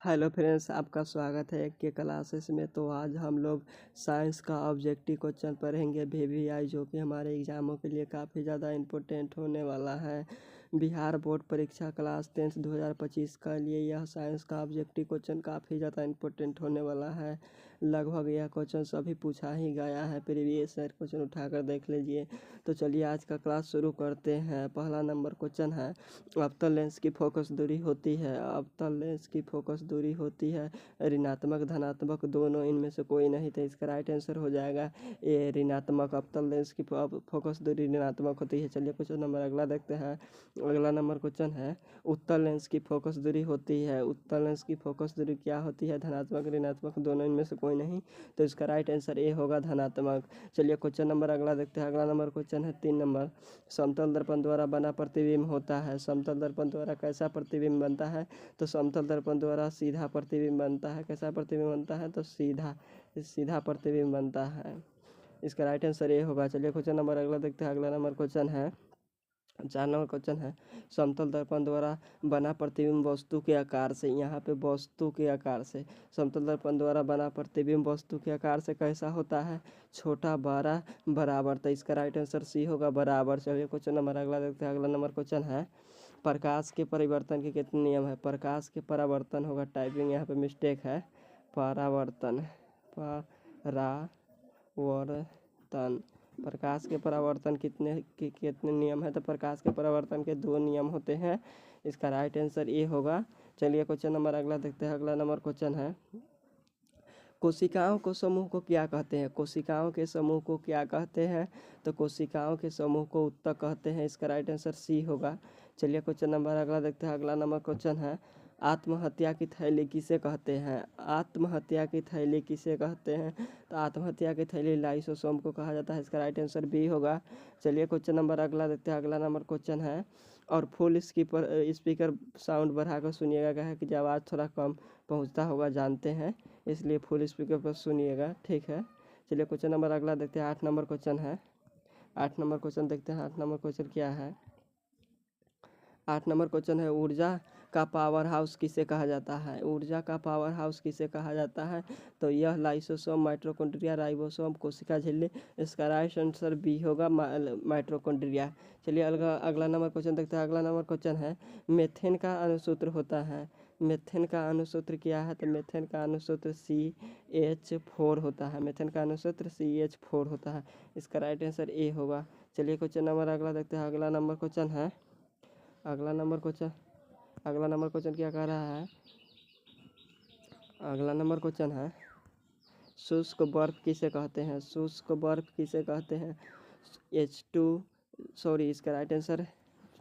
Hello friends, आपका स्वागत है एक के क्लासेस में। तो आज हम लोग साइंस का ऑब्जेक्टिव क्वेश्चन पढ़ेंगे वीवीआई, जो कि हमारे एग्ज़ामों के लिए काफ़ी ज़्यादा इम्पोर्टेंट होने वाला है। बिहार बोर्ड परीक्षा क्लास 10th 2025 का लिए यह साइंस का ऑब्जेक्टिव क्वेश्चन काफ़ी ज़्यादा इम्पोर्टेंट होने वाला है। लगभग यह क्वेश्चन सभी पूछा ही गया है, प्रीवियस ईयर क्वेश्चन उठाकर देख लीजिए। तो चलिए आज का क्लास शुरू करते हैं। पहला नंबर क्वेश्चन है, अवतल लेंस की फोकस दूरी होती है। अवतल लेंस की फोकस दूरी होती है ऋणात्मक धनात्मक दोनों, इनमें से कोई नहीं। तो इसका राइट आंसर हो जाएगा ये ऋणात्मक। अवतल लेंस की फोकस दूरी ऋणात्मक होती है। चलिए क्वेश्चन नंबर अगला देखते हैं। अगला नंबर क्वेश्चन है, उत्तल लेंस की फोकस दूरी होती है। उत्तल लेंस की फोकस दूरी क्या होती है? धनात्मक ऋणात्मक दोनों, इनमें से कोई नहीं। तो इसका राइट आंसर ए होगा, धनात्मक। चलिए क्वेश्चन नंबर अगला देखते हैं। अगला नंबर क्वेश्चन है 3 नंबर, समतल दर्पण द्वारा बना प्रतिबिंब होता है। समतल दर्पण द्वारा कैसा प्रतिबिंब बनता है? तो समतल दर्पण द्वारा सीधा प्रतिबिंब बनता है। कैसा प्रतिबिंब बनता है? तो सीधा सीधा प्रतिबिंब बनता है। इसका राइट आंसर ये होगा। चलिए क्वेश्चन नंबर अगला देखते हैं। अगला नंबर क्वेश्चन है 4 नंबर क्वेश्चन है, समतल दर्पण द्वारा बना प्रतिबिंब वस्तु के आकार से। यहाँ पे वस्तु के आकार से, समतल दर्पण द्वारा बना प्रतिबिंब वस्तु के आकार से कैसा होता है? छोटा, बड़ा, बराबर। तो इसका राइट आंसर सी होगा, बराबर। चलिए क्वेश्चन नंबर अगला देखते हैं। अगला नंबर क्वेश्चन है, प्रकाश के परिवर्तन के कितने नियम है? प्रकाश के परावर्तन होगा, टाइपिंग यहाँ पे मिस्टेक है, परावर्तन, परावर्तन। प्रकाश के परावर्तन कितने नियम है? तो प्रकाश के परावर्तन के 2 नियम होते हैं। इसका राइट आंसर ए होगा। चलिए क्वेश्चन नंबर अगला देखते हैं। अगला नंबर क्वेश्चन है, कोशिकाओं को समूह को क्या कहते हैं? कोशिकाओं के समूह को क्या कहते हैं? तो कोशिकाओं के समूह को उत्तक कहते हैं। इसका राइट आंसर सी होगा। चलिए क्वेश्चन नंबर अगला देखते हैं। अगला नंबर क्वेश्चन है, आत्महत्या की थैली किसे कहते हैं? आत्महत्या की थैली किसे कहते हैं? तो आत्महत्या की थैली लाइसोसोम को कहा जाता है। इसका राइट आंसर बी होगा। चलिए क्वेश्चन नंबर अगला देखते हैं। अगला नंबर क्वेश्चन है, और फुल स्पीकर साउंड बढ़ाकर सुनिएगा, क्या है कि आवाज़ थोड़ा कम पहुंचता होगा, जानते हैं, इसलिए फुल स्पीकर पर सुनिएगा, ठीक है। चलिए क्वेश्चन नंबर अगला देखते हैं। 8 नंबर क्वेश्चन है। 8 नंबर क्वेश्चन देखते हैं। 8 नंबर क्वेश्चन क्या है? 8 नंबर क्वेश्चन है, ऊर्जा का पावर हाउस किसे कहा जाता है? ऊर्जा का पावर हाउस किसे कहा जाता है? तो यह लाइसोसोम, माइटोकॉन्ड्रिया, राइबोसोम, कोशिका झिल्ली। इसका राइट आंसर बी होगा, माइटोकॉन्ड्रिया। चलिए अगला अगला नंबर क्वेश्चन देखते हैं। अगला नंबर क्वेश्चन है, मेथेन का अनुसूत्र होता है। मेथेन का अनुसूत्र क्या है? तो मेथेन का अनुसूत्र CH4 होता है। मेथेन का अनुसूत्र CH4 होता है। इसका राइट आंसर ए होगा। चलिए क्वेश्चन नंबर अगला देखते हैं। अगला नंबर क्वेश्चन है, अगला नंबर क्वेश्चन क्या कह रहा है? अगला नंबर क्वेश्चन है, शुष्क बर्फ किसे कहते हैं? शुष्क बर्फ किसे कहते हैं? H2, सॉरी, इसका राइट आंसर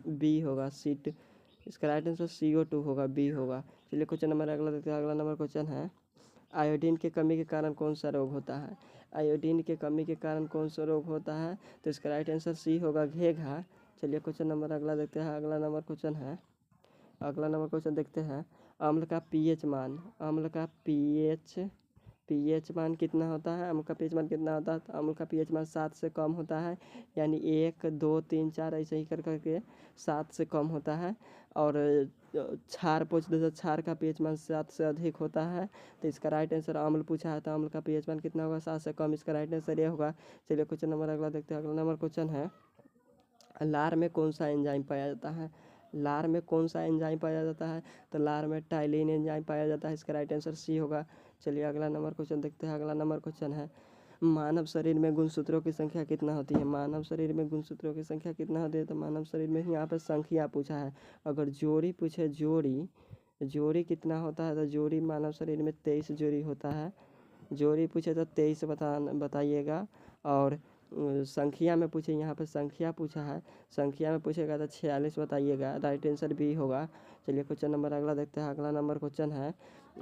बी होगा, C2। इसका राइट आंसर CO2 होगा, बी होगा। चलिए क्वेश्चन नंबर अगला देखते हैं। अगला नंबर क्वेश्चन है, आयोडीन की कमी के कारण कौन सा रोग होता है? आयोडीन की कमी के कारण कौन सा रोग होता है? तो इसका राइट आंसर सी होगा, घेघा। चलिए क्वेश्चन नंबर अगला देखते हैं। अगला नंबर क्वेश्चन है, अगला नंबर क्वेश्चन देखते हैं, अम्ल का पीएच मान, अम्ल का पीएच मान कितना होता है? अम्ल का पीएच मान कितना होता है? तो अम्ल का पीएच मान 7 से कम होता है, यानी 1, 2, 3, 4 ऐसे ही कर करके 7 से कम होता है। और क्षार पूछ दे तो क्षार का पीएच मान 7 से अधिक होता है। तो इसका राइट आंसर, अम्ल पूछा है तो अम्ल का पीएच मान कितना होगा? 7 से कम। इसका राइट आंसर ये होगा। चलिए क्वेश्चन नंबर अगला देखते हैं। अगला नंबर क्वेश्चन है, लार में कौन सा एंजाइम पाया जाता है? लार में कौन सा एंजाइम पाया जाता है? तो लार में टाइलिन एंजाइम पाया जाता है। इसका राइट आंसर सी होगा। चलिए अगला नंबर क्वेश्चन देखते हैं। अगला नंबर क्वेश्चन है, मानव शरीर में गुणसूत्रों की संख्या कितना होती है? मानव शरीर में गुणसूत्रों की संख्या कितना होती है? तो मानव शरीर में यहाँ पर संख्या पूछा है। अगर जोड़ी पूछे, जोड़ी कितना होता है? तो जोड़ी मानव शरीर में 23 जोड़ी होता है। जोड़ी पूछे तो 23 बताइएगा। और संख्या में पूछे, यहाँ पे संख्या पूछा है, संख्या में पूछेगा तो 46 बताइएगा। राइट आंसर बी होगा। चलिए क्वेश्चन नंबर अगला देखते हैं। अगला नंबर क्वेश्चन है,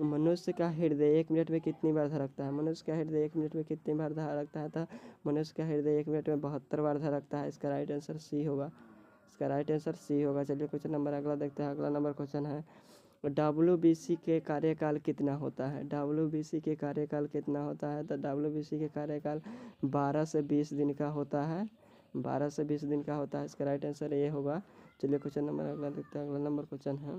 मनुष्य का हृदय 1 मिनट में कितनी बार धड़कता है? मनुष्य का हृदय 1 मिनट में कितनी बार धड़कता है? तो मनुष्य का हृदय 1 मिनट में 72 बार धड़कता है। इसका राइट आंसर सी होगा। इसका राइट आंसर सी होगा। चलिए क्वेश्चन नंबर अगला देखते हैं। अगला नंबर क्वेश्चन है, WBC के कार्यकाल कितना होता है? WBC के कार्यकाल कितना होता है? तो WBC के कार्यकाल 12 से 20 दिन का होता है। 12 से 20 दिन का होता है। इसका राइट आंसर ये होगा। चलिए क्वेश्चन नंबर अगला देखते हैं। अगला नंबर क्वेश्चन है,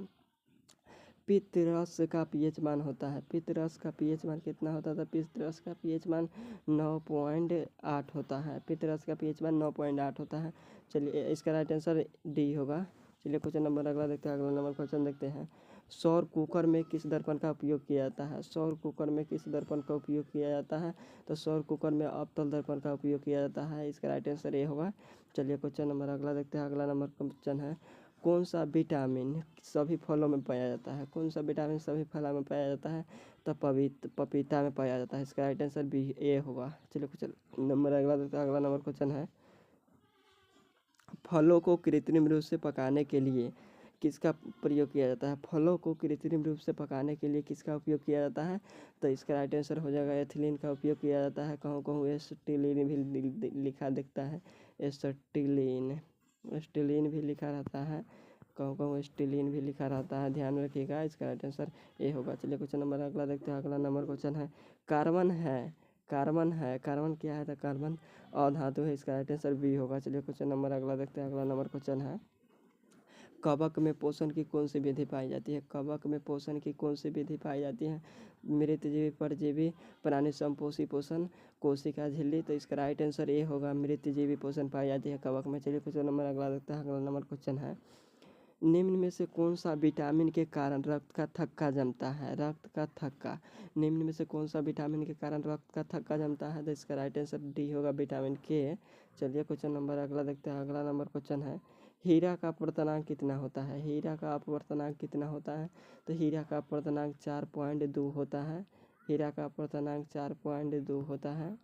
पित्त रस का पीएच मान होता है, पित्त रस का पीएच मान कितना होता था? पित्त रस का पीएच मान 9.8 होता है, पित्त रस का पीएच मान 9.8 होता है। चलिए इसका राइट आंसर डी होगा। चलिए क्वेश्चन नंबर अगला देखते हैं। अगला नंबर क्वेश्चन देखते हैं। सौर कुकर में किस दर्पण का उपयोग किया जाता है? सौर कुकर में किस दर्पण का उपयोग किया जाता है? तो सौर कुकर में अवतल दर्पण का उपयोग किया जाता है। इसका राइट आंसर ए होगा। चलिए क्वेश्चन नंबर अगला देखते हैं। अगला नंबर क्वेश्चन है, कौन सा विटामिन सभी फलों में पाया जाता है? कौन सा विटामिन सभी फलों में पाया जाता है? तो पपीता में पाया जाता है। इसका राइट आंसर बी ए होगा। चलिए क्वेश्चन नंबर अगला देखते हैं। अगला नंबर क्वेश्चन है, फलों को कृत्रिम रूप से पकाने के लिए किसका प्रयोग किया जाता है? फलों को कृत्रिम रूप से पकाने के लिए किसका उपयोग किया जाता है? तो इसका राइट आंसर हो जाएगा एथिलीन का उपयोग किया जाता है। कहूँ कहूँ एस्टिलीन भी लिखा दिखता है, एस्टिलीन एस्टिलीन भी लिखा रहता है, कहूँ कहूँ एस्टिलीन भी लिखा रहता है, ध्यान रखिएगा। इसका राइट आंसर ए होगा। चलिए क्वेश्चन नंबर अगला देखते हैं। अगला नंबर क्वेश्चन है, कार्बन है कार्बन क्या है? तो कार्बन अधातु है। इसका राइट आंसर बी होगा। चलिए क्वेश्चन नंबर अगला देखते हैं। अगला नंबर क्वेश्चन है, कवक में पोषण की कौन सी विधि पाई जाती है? कवक में पोषण की कौन सी विधि पाई जाती है? मृतजीवी, परजीवी, प्राणी संपोषी पोषण, कोशिका झिल्ली। तो इसका राइट आंसर ए होगा, मृतजीवी पोषण पाई जाती है कवक में। चलिए क्वेश्चन नंबर अगला देखते हैं। अगला नंबर क्वेश्चन है, निम्न में से कौन सा विटामिन के कारण रक्त का थक्का जमता है? रक्त का थक्का, निम्न में से कौन सा विटामिन के कारण रक्त का थक्का जमता है? तो इसका राइट आंसर डी होगा, विटामिन के। चलिए क्वेश्चन नंबर अगला देखते हैं। अगला नंबर क्वेश्चन है, हीरा का अपवर्तनांक कितना होता है? हीरा का अपवर्तनांक कितना होता है? तो हीरा का अपवर्तनांक 4.2 होता है। हीरा का अपवर्तनांक 4.2 होता है,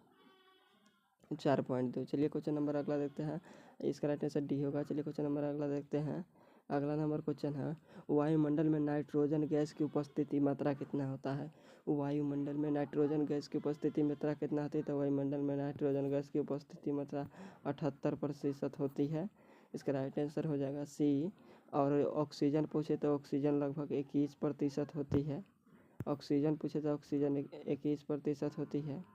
4.2। चलिए क्वेश्चन नंबर अगला देखते हैं। इसका राइट आंसर डी होगा। चलिए क्वेश्चन नंबर अगला देखते हैं। अगला नंबर क्वेश्चन है, वायुमंडल में नाइट्रोजन गैस की उपस्थिति मात्रा कितना होता है? वायुमंडल में नाइट्रोजन गैस की उपस्थिति मात्रा कितना होती है? तो वायुमंडल में नाइट्रोजन गैस की उपस्थिति मात्रा 78% होती है। इसका राइट आंसर हो जाएगा सी। और ऑक्सीजन पूछे तो ऑक्सीजन लगभग 21% होती है। ऑक्सीजन पूछे तो ऑक्सीजन 21% होती है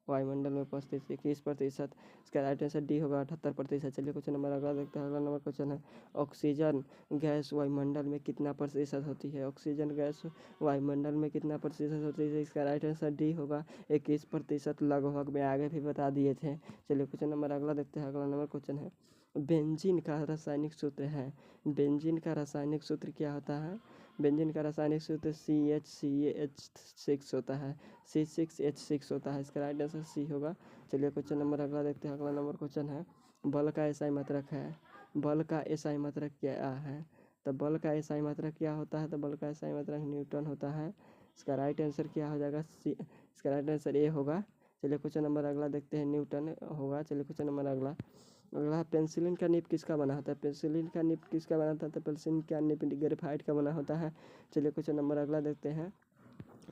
वायुमंडल में उपस्थित, 21%। इसका राइट आंसर डी होगा, 78%। चलिए क्वेश्चन नंबर अगला देखते हैं। अगला नंबर क्वेश्चन है, ऑक्सीजन गैस वायुमंडल में कितना प्रतिशत होती है? ऑक्सीजन गैस वायुमंडल में कितना प्रतिशत होती है? इसका राइट आंसर डी होगा, 21% लगभग। में आगे भी बता दिए थे। चलिए क्वेश्चन नंबर अगला देखते हैं। अगला नंबर क्वेश्चन है, बेंजीन का रासायनिक सूत्र है, बेंजीन का रासायनिक सूत्र क्या होता है? बेंजीन का रासायनिक सूत्र CH6 होता है, C6H6 होता है। इसका राइट आंसर सी होगा। चलिए क्वेश्चन नंबर अगला देखते हैं। अगला नंबर क्वेश्चन है, बल का एसआई मात्रक है, बल का एसआई मात्रक क्या है? तो बल का एसआई मात्रक क्या होता है? तो बल का एसआई मात्रक न्यूटन होता है। इसका राइट आंसर क्या हो जाएगा? सी। इसका राइट आंसर ए होगा। चलिए क्वेश्चन नंबर अगला देखते हैं, न्यूटन होगा। चलिए क्वेश्चन नंबर अगला पेंसिलिन का निब किसका बना होता है? पेंसिलिन का निब किसका बना होता है? तो पेंसिलिन का निब ग्रेफाइट का बना होता है। चलिए क्वेश्चन नंबर अगला देखते हैं।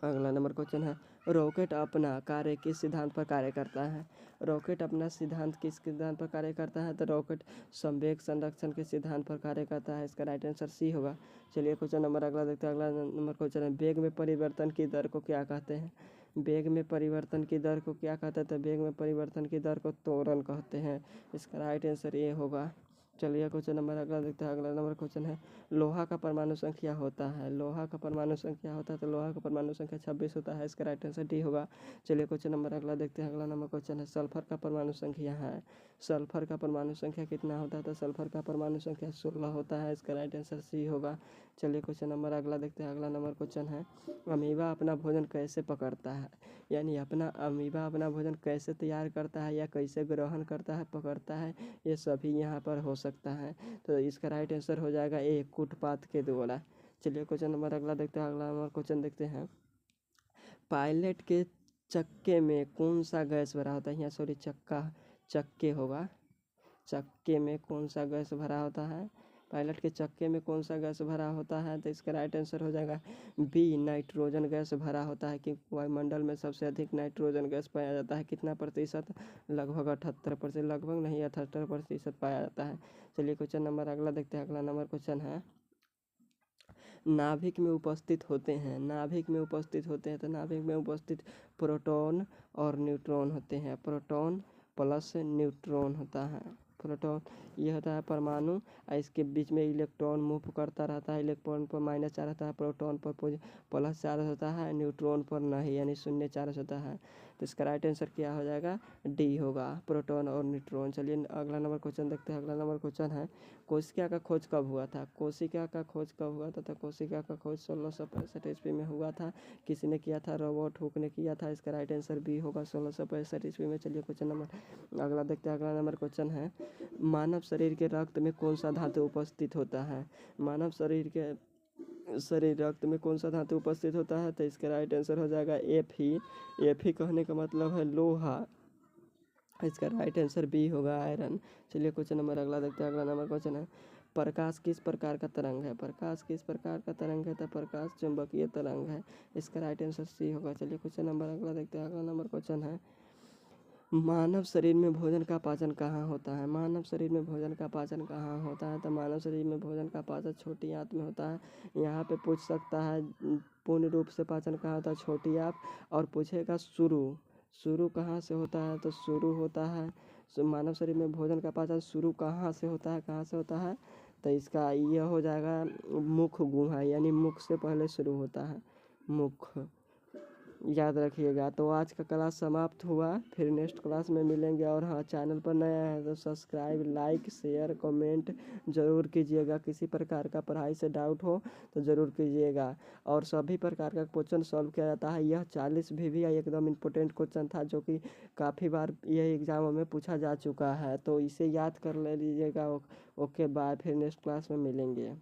अगला नंबर क्वेश्चन है, रॉकेट अपना कार्य किस सिद्धांत पर कार्य करता है? रॉकेट अपना सिद्धांत किस सिद्धांत पर कार्य करता है? तो रॉकेट संवेग संरक्षण के सिद्धांत पर कार्य करता है। इसका राइट आंसर सी होगा। चलिए क्वेश्चन नंबर अगला देखते हैं। अगला नंबर क्वेश्चन है, वेग में परिवर्तन की दर को क्या कहते हैं? वेग में परिवर्तन की दर को क्या कहते हैं? तो वेग में परिवर्तन की दर को त्वरण कहते हैं। इसका राइट आंसर ये होगा। चलिए क्वेश्चन नंबर अगला देखते हैं। अगला नंबर क्वेश्चन है, लोहा का परमाणु संख्या होता है, लोहा का परमाणु संख्या होता है। तो लोहा का परमाणु संख्या 26 होता है। इसका राइट आंसर डी होगा। चलिए क्वेश्चन नंबर अगला देखते हैं। अगला नंबर क्वेश्चन है, सल्फर का परमाणु संख्या है, सल्फर का परमाणु संख्या कितना होता है? तो सल्फर का परमाणु संख्या 16 होता है। इसका राइट आंसर सी होगा। चलिए क्वेश्चन नंबर अगला देखते हैं। अगला नंबर क्वेश्चन है, अमीबा अपना भोजन कैसे पकड़ता है? यानी अमीबा अपना भोजन कैसे तैयार करता है या कैसे ग्रहण करता है, पकड़ता है, ये सभी यहाँ पर हो सकता है। तो इसका राइट आंसर हो जाएगा ए, कूटपात के द्वारा। चलिए क्वेश्चन नंबर अगला देखते हैं। अगला नंबर क्वेश्चन देखते हैं, पायलट के चक्के में कौन सा गैस भरा होता है? यहाँ सॉरी, चक्के होगा, चक्के में कौन सा गैस भरा होता है? पायलट के चक्के में कौन सा गैस भरा होता है? तो इसका राइट आंसर हो जाएगा बी, नाइट्रोजन गैस भरा होता है। क्योंकि वायुमंडल में सबसे अधिक नाइट्रोजन गैस पाया जाता है। कितना प्रतिशत? लगभग 78%, लगभग नहीं 78% पाया जाता है। चलिए क्वेश्चन नंबर अगला देखते हैं। अगला नंबर क्वेश्चन है, नाभिक में उपस्थित होते हैं, नाभिक में उपस्थित होते हैं। तो नाभिक में उपस्थित प्रोटॉन और न्यूट्रॉन होते हैं, प्रोटॉन प्लस न्यूट्रॉन होता है। प्रोटॉन ये होता है परमाणु और इसके बीच में इलेक्ट्रॉन मूव करता रहता है। इलेक्ट्रॉन पर माइनस चार्ज होता है, प्रोटॉन पर प्लस चार्ज होता है, न्यूट्रॉन पर नहीं यानी शून्य चार्ज होता है। तो इसका राइट आंसर क्या हो जाएगा, डी होगा, प्रोटॉन और न्यूट्रॉन। चलिए अगला नंबर क्वेश्चन देखते हैं। अगला नंबर क्वेश्चन है कोशिका का खोज कब हुआ था। कोशिका का खोज कब हुआ था, तो कोशिका का खोज 1665 ईस्वी में हुआ था। किसी ने किया था, रॉबर्ट हुक ने किया था। इसका राइट आंसर बी होगा, 1665 ईस्वी में। चलिए क्वेश्चन नंबर अगला देखते हैं। अगला नंबर क्वेश्चन है मानव शरीर के रक्त में कौन सा धातु उपस्थित होता है। मानव शरीर रक्त में कौन सा धातु उपस्थित होता है, तो इसका राइट आंसर हो जाएगा एफ ही। एफ ही कहने का मतलब है लोहा। इसका राइट आंसर बी होगा, आयरन। चलिए क्वेश्चन नंबर अगला देखते हैं। अगला नंबर क्वेश्चन है प्रकाश किस प्रकार का तरंग है। प्रकाश किस प्रकार का तरंग है, तो प्रकाश चुंबकीय तरंग है। इसका राइट आंसर सी होगा। चलिए क्वेश्चन नंबर अगला देखते हैं। अगला नंबर क्वेश्चन है मानव शरीर में भोजन का पाचन कहाँ होता है। मानव शरीर में भोजन का पाचन कहाँ होता है, तो मानव शरीर में भोजन का पाचन छोटी आंत में होता है। यहाँ पे पूछ सकता है पूर्ण रूप से पाचन कहाँ होता है, छोटी आंत, और पूछेगा शुरू कहाँ से होता है, तो शुरू होता है मानव शरीर में भोजन का पाचन शुरू कहाँ से होता है, तो इसका यह हो जाएगा मुख गुहा, यानी मुख से पहले शुरू होता है, मुख। याद रखिएगा। तो आज का क्लास समाप्त हुआ, फिर नेक्स्ट क्लास में मिलेंगे। और हाँ, चैनल पर नया है तो सब्सक्राइब, लाइक, शेयर, कमेंट ज़रूर कीजिएगा। किसी प्रकार का पढ़ाई से डाउट हो तो ज़रूर कीजिएगा। और सभी प्रकार का क्वेश्चन सॉल्व किया जाता है। यह 40 भी एकदम इम्पोर्टेंट क्वेश्चन था, जो कि काफ़ी बार यह एग्ज़ामों में पूछा जा चुका है, तो इसे याद कर ले लीजिएगा। ओके बाय, फिर नेक्स्ट क्लास में मिलेंगे।